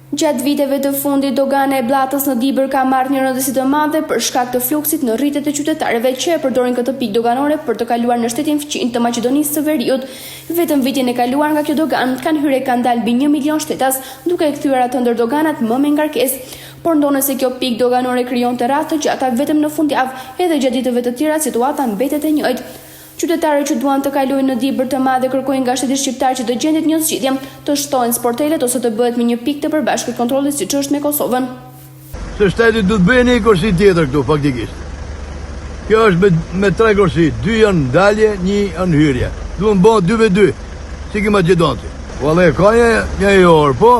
Gjatë viteve të fundit, dogana e Bllatës në Dibër ka marrë një rëndësi të madhe për shkak të fluksit në rritet e qytetarëve që e përdorin këtë pikë doganore për të kaluar në shtetin fëqin të Maqedonisë së Veriut. Vetëm vitin e kaluar nga kjo doganë kanë hyrë kanë dalë mbi 1 milion shtetas, duke kthyer atë ndër doganat më me ngarkesë. Por ndonë se kjo pikë doganore krijon të raste të gjata vetëm në fundjavë, edhe gjatë ditëve të tjera situata mbetet e njëjtë. Qytetarët që duan të kalojnë në Dibër të Madhe kërkojnë nga shteti shqiptar që të gjendet një zgjidhje, të shtohen sportelet ose të bëhet me një pikë të përbashkët kontrollit siç është me Kosovën. Se shteti do të bëjë një kursi tjetër këtu faktikisht. Kjo është me 3 kursi, 2 janë ndalje, 1 janë hyrje. Duhen bën 2-2, si që Maqedonci. Vallë ka një orë, po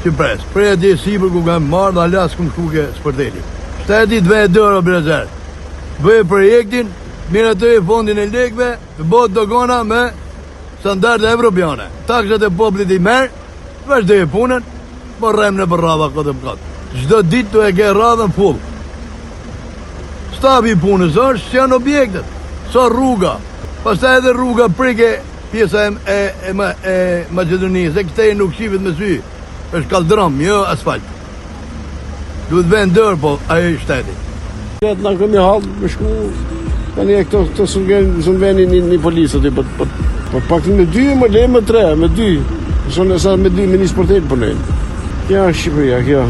që pres. Prej atje sipër ku kanë marrë dhe alas ku shkuke sporteli. Shteti të vë dorë brezer. Bëj projektin miratoj fondin e lekëve të bëhet dogana me standarde evropiane. Taksat e popullit i merë, vazhdoj punën, po rrem në radha këtë më këtë. Çdo ditë të e ke radhën full. Stabi i punës është që janë objektet, sa rruga, pastaj edhe rruga prike pjesa e Maqedonisë, e këtej nuk shihet me sy, është kaldram, jo asfalt. Duhet vend dër, po ai shteti. Na kemi hall me shku. Tani e këto zënveni një polisët, po pak me 2, më le me 3, me 2. Sonë sa me 2 me një sportel punojnë. Kjo është Shqipëria, kjo.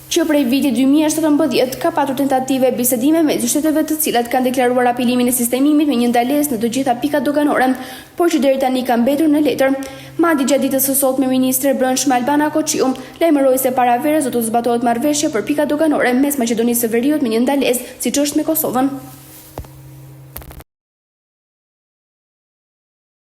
Që prej vitit 2017 ka patur tentative bisedime me shteteve të cilat kanë deklaruar apelimin e sistemimit me një ndalesë në të gjitha pikat doganore, por që deri tani ka mbetur në letër. Madje gjatë ditës së sotme ministri e Brendshme Albana Koçiu lajmëroi se para verës do të zbatohet marrëveshje për pikat doganore mes Maqedonisë së Veriut me një ndalesë siç është me Kosovën.